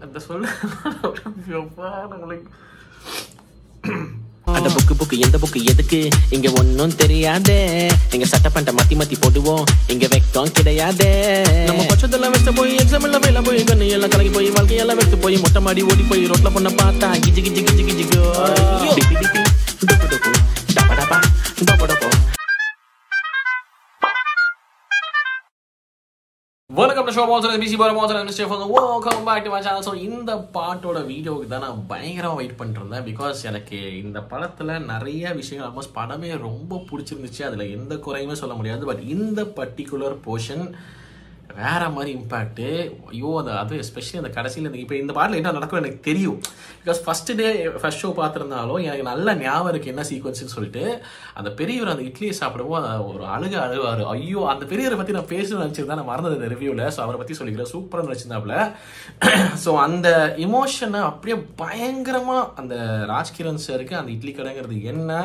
அந்த சொல்ல அந்த புக்கு எந்த புக்கு எதுக்கு இங்க ஒன்னும் தெரியாதே. நீங்க சட்ட பண்ட மாத்தி போடுவோம் இங்க வெக்கம் கிடையாதே. நம்ம பட்சத்தெல்லாம் வெச்ச போய் எக்ஸாம் எல்லாம் மேல போய் கண்ணு எல்லாம் கலகி போய் வாழ்க்கையெல்லாம் வெட்டு போய் மொட்டை மாடி ஓடி போய் ரோட்ல பொண்ண பார்த்தா கிஜி கிஜி கிஜி கிஜிக்கோ வணக்கம் ஷோ மோசன் பிசி பார மோசன் ஸ்டெஃபன் welcome back to my channel. So இந்த பாட்டோட வீடியோவுக்கு தான் நான் பயங்கரமாக வெயிட் பண்ணிருந்தேன். பிகாஸ் எனக்கு இந்த படத்தில் நிறைய விஷயங்கள் ஆல்மோஸ்ட் படமே ரொம்ப பிடிச்சிருந்துச்சு. அதில் எந்த குறையுமே சொல்ல முடியாது. பட் இந்த பர்டிகுலர் போர்ஷன் வேற மாதிரி இம்பாக்ட். ஐயோ அது எஸ்பெஷலி அந்த கடைசியில் இப்போ இந்த பாட்டில் என்ன நடக்கும் எனக்கு தெரியும். பிகாஸ் ஃபர்ஸ்ட் ஷோ பார்த்துருந்தாலும் எனக்கு நல்ல ஞாபகம் இருக்குது என்ன சீக்வன்ஸ்னு சொல்லிட்டு. அந்த பெரியவர் அந்த இட்லியை சாப்பிடுவோம் ஒரு அழுவார். ஐயோ அந்த பெரியவரை பற்றி நான் பேசணும்னு நினச்சிருந்தேன், நான் மறந்தது இந்த ரிவ்யூவில். ஸோ அவரை பற்றி சொல்லிக்கிறேன், சூப்பராக வச்சிருந்தாப்புல. ஸோ அந்த இமோஷனை அப்படியே பயங்கரமாக அந்த ராஜ்கிரண் சாருக்கு அந்த இட்லி கடைங்கிறது என்ன,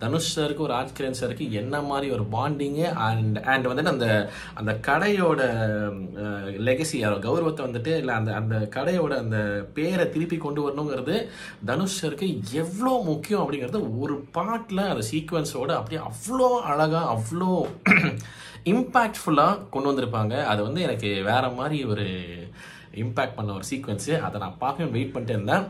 தனுஷ் சாருக்கு ராஜ்கிரண் சாருக்கு என்ன மாதிரி ஒரு பாண்டிங்கு அண்ட் வந்துட்டு அந்த அந்த கடையோட லெகசி கௌரவத்தை வந்துட்டு இல்லை அந்த அந்த கடையோட அந்த பேரை திருப்பி கொண்டு வரணுங்கிறது தனுஷ் சாருக்கு எவ்வளோ முக்கியம் அப்படிங்கிறது ஒரு பாட்டில் அந்த சீக்வன்ஸோட அப்படியே அவ்வளோ அழகாக அவ்வளோ இம்பேக்ட்ஃபுல்லாக கொண்டு வந்திருப்பாங்க. அது வந்து எனக்கு வேற மாதிரி ஒரு இம்பேக்ட் பண்ண ஒரு சீக்வன்ஸு. அதை நான் பார்க்கணும்னு வெயிட் பண்ணிட்டு இருந்தேன்.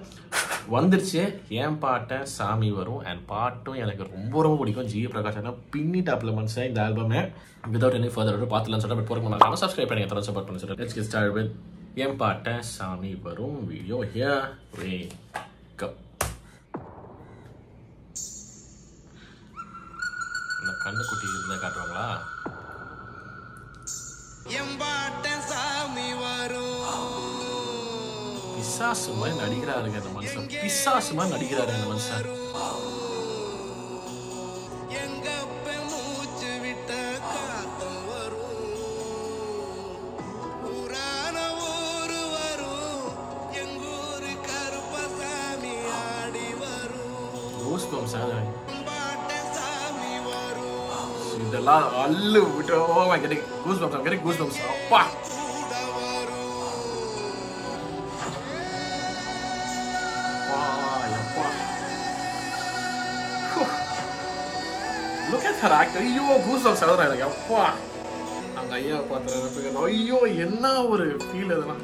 வந்துருச்சு. என் பாட்டை சாமி வரும் அண்ட் பாட்டும் எனக்கு ரொம்ப ரொம்ப பிடிக்கும். ஜி பிரகாஷ் பின்னி டாப்ல மனுஷன் இந்த ஆல்பமே. வித்வுட் எனி ஃபர்தர் பார்த்துலாம் சொல்லிட்டு போகிறக்கு முன்னாடி சப்ஸ்கிரைப் பண்ணி தொடர்ந்து சப்போர்ட் பண்ணி சொல்லிட்டு லெட்ஸ் கெட் ஸ்டார்ட் வித் என் பாட்டை சாமி வரும் வீடியோ. Here we go. அந்த கண்ணுக்குட்டி இருந்தால் காட்டுவாங்களா? பிசாசு மாதிரி நடிக்கிறாருங்க அந்த மனுஷன். பிசாசு மாதிரி நடிக்கிறாரு அந்த மனுஷன். இதெல்லாம் அல்லு விட்டு கூஸ் அப்பா. Look at her act. ஐயோ கூஸ்பம்ஸ் ஆகுதுடா எனக்கு. அப்பா அங்க ஐயா பார்த்துறேன். ஐயோ என்ன ஒரு ஃபீல் அதெல்லாம்.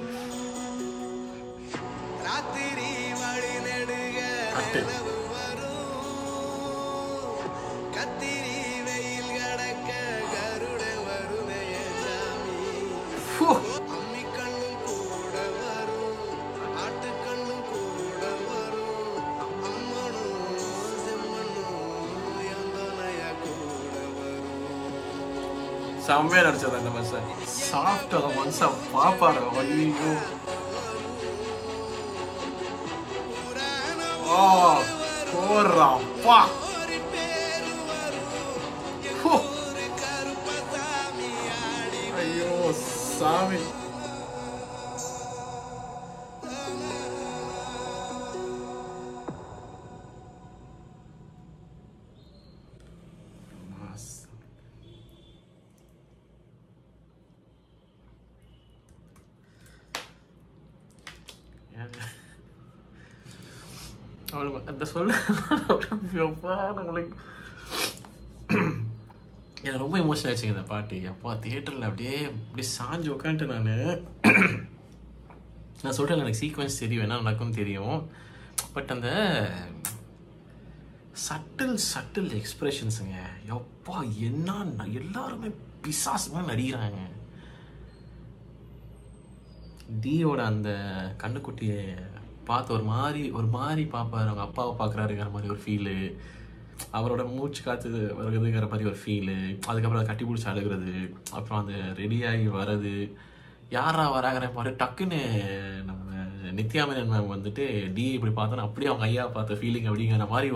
செம்மையா நடிச்சது அந்த மனுஷன். சாப்பிட்ட மனுஷன் பாப்பாரு. ஐயோ போடுறாப்பா. ஐயோ சாமி. அந்த சொல்ல எனக்கு ரொம்ப எமோஷனல் ஆச்சுங்க இந்த பாட்டு. அப்பா தியேட்டரில் அப்படியே சாஞ்சு உட்காந்துட்டு நான் சொல்கிறேன் எனக்கு சீக்வன்ஸ் தெரியும், என்ன நடக்கும்னு தெரியும். பட் அந்த சட்டில் எக்ஸ்பிரஷன்ஸுங்க எப்பா என்ன எல்லாருமே பிசாசுமா நடிக்கிறாங்க. டியோட அந்த கண்ணுக்குட்டியை பார்த்து ஒரு மாதிரி பார்ப்பாரு. அவங்க அப்பாவை பார்க்குறாருங்கிற மாதிரி ஒரு ஃபீலு, அவரோட மூச்சு காற்று வருகிறதுங்கிற மாதிரி ஒரு ஃபீலு, அதுக்கப்புறம் கட்டி பிடிச்சி அழுகிறது, அப்புறம் அந்த ரெடியாகி வர்றது, யாரா வராங்கிற மாதிரி டக்குன்னு நம்ம நித்யாமேனன் மேம் வந்துட்டு டிஏ இப்படி பார்த்தோன்னா அப்படியே அவங்க ஐயா பார்த்த ஃபீலிங் அப்படிங்கிற மாதிரி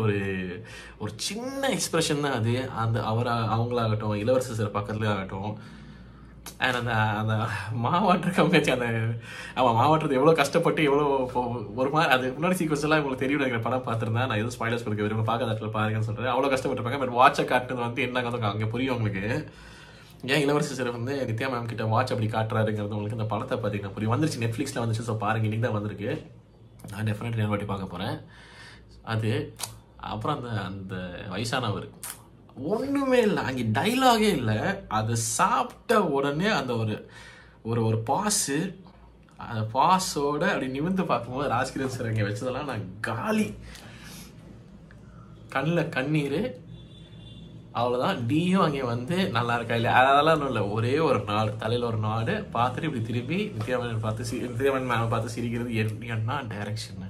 ஒரு சின்ன எக்ஸ்பிரஷன் தான் அது. அந்த அவங்களாகட்டும், இளவரசர் சார் பக்கத்துல ஆகட்டும், அண்ட் அந்த மாவாட்டுறவங்க மாவாட்டுறது எவ்வளோ கஷ்டப்பட்டு எவ்வளோ ஒரு மாதிரி அது முன்னாடி சீக்வன்ஸ் எல்லாம் உங்களுக்கு தெரியும் நினைக்கிற படம் பார்த்துருந்தேன். நான் எதுவும் ஸ்பாய்லர்ஸ் கொடுக்க விரும்ப பார்க்காத பாருங்கன்னு சொல்கிறேன். அவ்வளோ கஷ்டப்பட்டுருப்பாங்க. பட் வாட்சை காட்டுறது வந்து என்ன அங்கே புரியும் உங்களுக்கு. ஏன் இளவரசி சார் வந்து நித்யா மேம் கிட்ட வாட்ச் அப்படி காட்டுறாருங்கிறது உங்களுக்கு இந்த படத்தை பார்த்தீங்கன்னா புரியும். வந்துருச்சு, நெட்ஃப்ளிக்ஸில் வந்துச்சு. ஸோ பாருங்க, இன்னைக்கு தான் வந்திருக்கு. நான் டெஃபினெட்லி இன்னொரு வாட்டி பார்க்க போகிறேன். அது அப்புறம் அந்த வயசானவர் ஒன்றுமே இல்லை, அங்கே டைலாகே இல்லை. அது சாப்பிட்ட உடனே அந்த ஒரு பாஸு, அந்த பாஸோட அப்படி நிமிர்ந்து பார்க்கும்போது ராஜ்கிரண் சார் அங்கே வச்சதெல்லாம் நான் காலி, கண்ணில் கண்ணீர். அவ்வளோதான். டியும் அங்கே வந்து நல்லா இருக்கா இல்லை அதெல்லாம் ஒன்றும் இல்லை, ஒரே ஒரு நாடு, தலையில் ஒரு நாடு பார்த்துட்டு இப்படி திரும்பி நித்யாமேனன் மேனை பார்த்து சிரிக்கிறது. என்ன டைரக்ஷனு,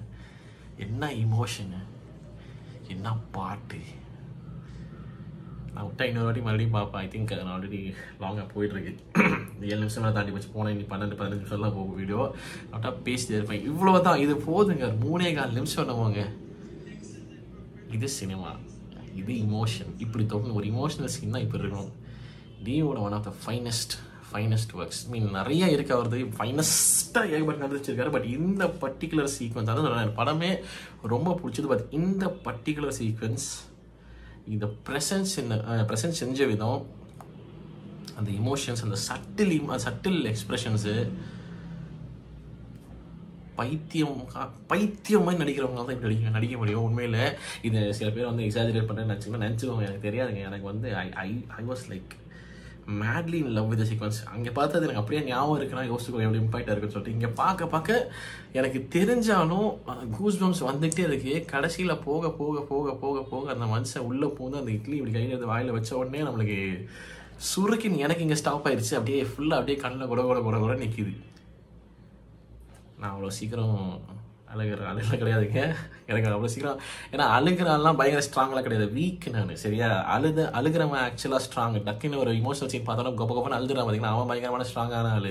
என்ன இமோஷனு, என்ன பாட்டு. நான் விட்டா இன்னொரு வாட்டி மறுபடியும் பார்ப்பேன். ஐ திங்க் நான் ஆல்ரெடி லாங்காக போயிட்டுருக்கு. 7 நிமிஷம் தாண்டி வச்சு போனேன். இன்னைக்கு 12-15 நிமிஷம்லாம் போகும் வீடியோ. விட்டா பேசிட்டே இருப்பேன். இவ்வளோ தான், இது போதுங்க. 3.25 நிமிஷம் என்னவோங்க. இது சினிமா, இது இமோஷன். இப்படி தொடர்ந்து ஒரு இமோஷனல் சீன் தான் இப்போ இருக்கணும். டியோட one of the finest works. நிறைய இருக்கு அவரது, ஃபைனஸ்ட்டாக ஏகப்பட்ட நடந்துச்சிருக்காரு. பட் இந்த பர்டிகுலர் சீக்வன்ஸ், அதாவது படமே ரொம்ப பிடிச்சது. பட் இந்த பர்டிகுலர் சீக்வன்ஸ், இந்த ப்ரெசன்ஸ் செஞ்ச விதம், அந்த இமோஷன்ஸ், அந்த சட்டில் எக்ஸ்பிரஷன்ஸு, பைத்தியம் மாதிரி நடிக்கிறவங்க தான் இப்படி நடிக்க முடியும். உண்மையில் இது சில பேர் வந்து எக்ஸாஜரேட் பண்ணுறேன்னு நினச்சிக்கோங்க, எனக்கு தெரியாதுங்க. எனக்கு வந்து I was like madly in love with the sequence. அங்கே பார்த்தது எனக்கு அப்படியே ஞாபகம் இருக்குன்னா யோசிச்சுக்கோ எவ்வளோ இம்பாக்டாக இருக்குன்னு சொல்லிட்டு. இங்கே பார்க்க எனக்கு தெரிஞ்சாலும் கூஸ் பம்ஸ் வந்துகிட்டே இருக்கு. கடைசியில் போக போக போக போக போக அந்த மனுஷன் உள்ளே போந்து அந்த இட்லி இப்படி கையில் எடுத்து வாயில் வச்ச உடனே நம்மளுக்கு சுருக்கின்னு எனக்கு இங்கே ஸ்டாப் ஆயிடுச்சு. அப்படியே ஃபுல்லாக அப்படியே கண்ணில் கூட நிற்கிது. நான் அவ்வளோ சீக்கிரம் அழுகிற கிடையாதுங்க. எனக்கு அவ்வளோ சீக்கிரம், ஏன்னா அழுகிறாலாம் பயங்கர ஸ்ட்ராங்கெலாம் கிடையாது, வீக் நான். சரியா, அழுகிறவன் ஆக்சுவலாக ஸ்ட்ராங். டக்குன்னு ஒரு இமோஷனல் சீன் பார்த்தாலும் கோப்பன்னு அழுதுறான் பார்த்தீங்கன்னா, அவன் பயங்கரமான ஸ்ட்ராங்கான ஆள்.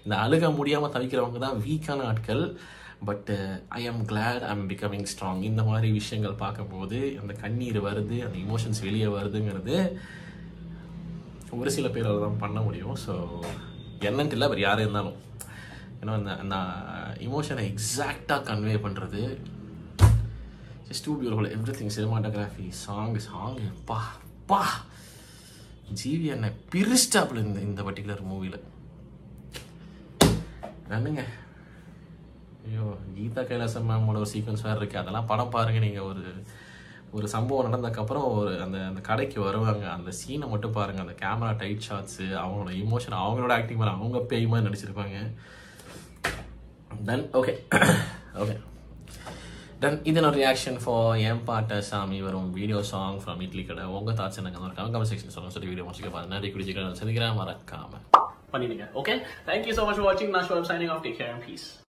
இந்த அழுக முடியாமல் தவிக்கிறவங்க தான் வீக்கான ஆட்கள். பட் ஐ ஆம் Claude I am becoming strong. இந்த மாதிரி விஷயங்கள் பார்க்கும்போது அந்த கண்ணீர் வருது, அந்த இமோஷன்ஸ் வெளியே வருதுங்கிறது ஒரு சில பேரால் தான் பண்ண முடியும். ஸோ என்னன்ட்டு இல்லை, வேறு யாரும் இருந்தாலும் ஏன்னா அந்த இமோஷனை எக்ஸாக்டாக கன்வே பண்ணுறது just too beautiful. Everything, cinematography, song பா ஜிவி என்ன பிரிஸ்டாப்பில் இந்த பர்டிகுலர் மூவியில் என்னங்க. ஐயோ, கீதா கைலாசம் மேமோட ஒரு சீக்வன்ஸ் வேறு இருக்குது. அதெல்லாம் படம் பாருங்கள் நீங்கள். ஒரு சம்பவம் நடந்ததுக்கப்புறம் அந்த கடைக்கு வருவாங்க, அந்த சீனை மட்டும் பாருங்கள். அந்த கேமரா டைட் ஷாட்ஸு, அவங்களோட இமோஷன், அவங்களோட ஆக்டிங் மாதிரி அவங்க பேய் மாதிரி நடிச்சிருப்பாங்க. Then okay then இதனோட ரியாக்ஷன் ஃபார் என் பாட்ட சாமி வரும் வீடியோ சாங் ஃப்ரம் இட்லி கடை. உங்கள் தாட்ஸ் எனக்கு கமெண்ட் செக்ஷன் சொல்லுங்கள். சொல்லி வீடியோ முடிச்சுக்க பாருங்க. நன்றி, குடிச்சிக்கிறேன், சந்திக்கிறேன், மறக்காம பண்ணிடுங்க. Okay, thank you so much for வாட்சிங். நான் ஷோர் signing off. Take care and piece.